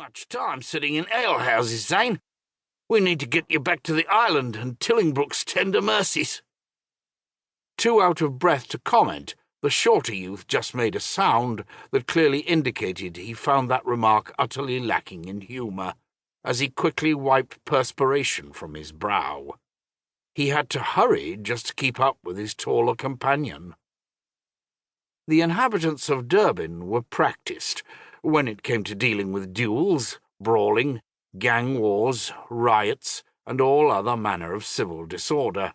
much time sitting in alehouses, Zane. We need to get you back to the island and Tillingbrook's tender mercies." Too out of breath to comment, the shorter youth just made a sound that clearly indicated he found that remark utterly lacking in humour, as he quickly wiped perspiration from his brow. He had to hurry just to keep up with his taller companion. The inhabitants of Durbin were practised when it came to dealing with duels, brawling, gang wars, riots, and all other manner of civil disorder.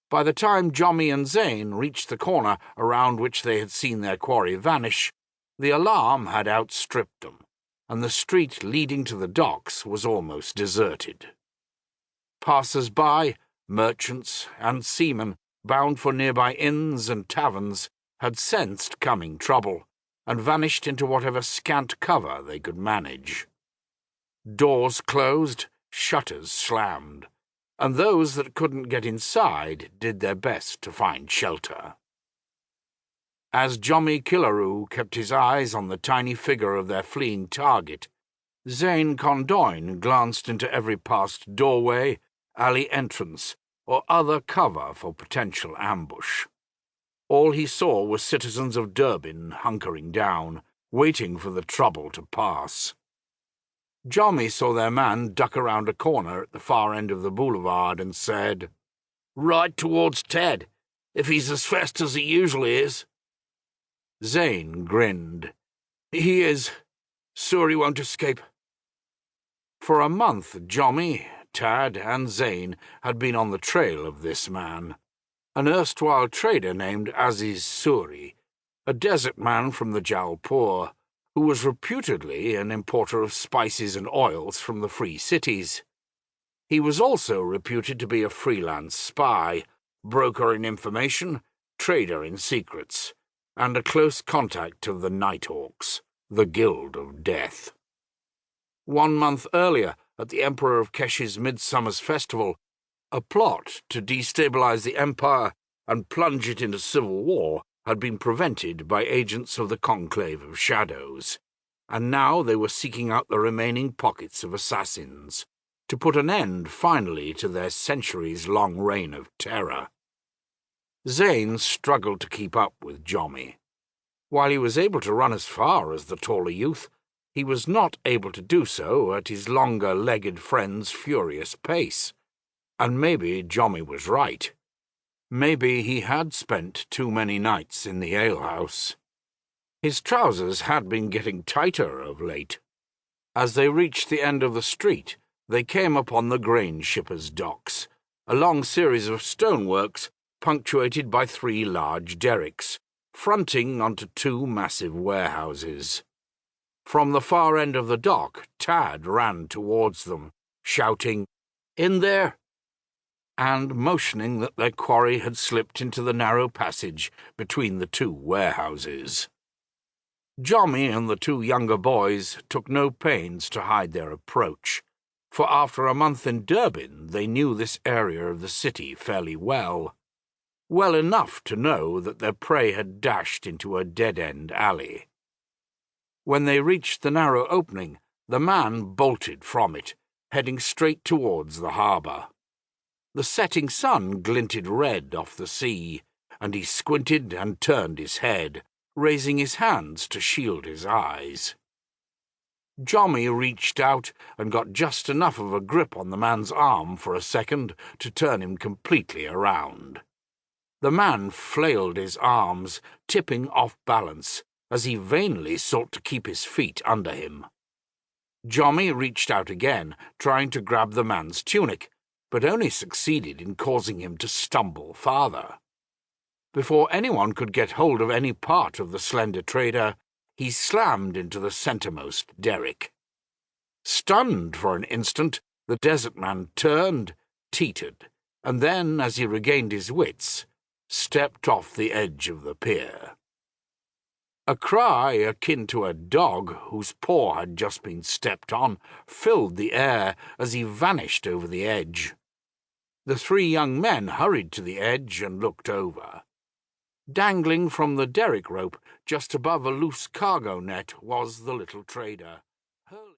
By the time Jommy and Zane reached the corner around which they had seen their quarry vanish, the alarm had outstripped them, and the street leading to the docks was almost deserted. Passers-by, merchants, and seamen bound for nearby inns and taverns had sensed coming trouble, and vanished into whatever scant cover they could manage. Doors closed, shutters slammed, and those that couldn't get inside did their best to find shelter. As Jommy Killaroo kept his eyes on the tiny figure of their fleeing target, Zane Condoyne glanced into every past doorway, alley entrance, or other cover for potential ambush. All he saw was citizens of Durbin hunkering down, waiting for the trouble to pass. Jommy saw their man duck around a corner at the far end of the boulevard and said, "Right towards Ted, if he's as fast as he usually is." Zane grinned. "He is. Sure he won't escape." For a month, Jommy, Tad, and Zane had been on the trail of this man, an erstwhile trader named Aziz Suri, a desert man from the Jaipur, who was reputedly an importer of spices and oils from the free cities. He was also reputed to be a freelance spy, broker in information, trader in secrets, and a close contact of the Nighthawks, the Guild of Death. 1 month earlier, at the Emperor of Kesh's Midsummer's Festival, a plot to destabilize the Empire and plunge it into civil war had been prevented by agents of the Conclave of Shadows, and now they were seeking out the remaining pockets of assassins, to put an end finally to their centuries-long reign of terror. Zane struggled to keep up with Jommy. While he was able to run as far as the taller youth, he was not able to do so at his longer-legged friend's furious pace, and maybe Jommy was right. Maybe he had spent too many nights in the alehouse. His trousers had been getting tighter of late. As they reached the end of the street, they came upon the grain shippers' docks, a long series of stoneworks punctuated by 3 large derricks, fronting onto 2 massive warehouses. From the far end of the dock, Tad ran towards them, shouting, "In there!" and motioning that their quarry had slipped into the narrow passage between the 2 warehouses. Jommy and the 2 younger boys took no pains to hide their approach, for after a month in Durbin they knew this area of the city fairly well enough to know that their prey had dashed into a dead-end alley. When they reached the narrow opening, the man bolted from it, heading straight towards the harbour. The setting sun glinted red off the sea, and he squinted and turned his head, raising his hands to shield his eyes. Jommy reached out and got just enough of a grip on the man's arm for a second to turn him completely around. The man flailed his arms, tipping off balance, as he vainly sought to keep his feet under him. Jommy reached out again, trying to grab the man's tunic, but only succeeded in causing him to stumble farther. Before anyone could get hold of any part of the slender trader, he slammed into the centermost derrick. Stunned for an instant, the desert man turned, teetered, and then, as he regained his wits, stepped off the edge of the pier. A cry akin to a dog whose paw had just been stepped on filled the air as he vanished over the edge. The 3 young men hurried to the edge and looked over. Dangling from the derrick rope just above a loose cargo net was the little trader.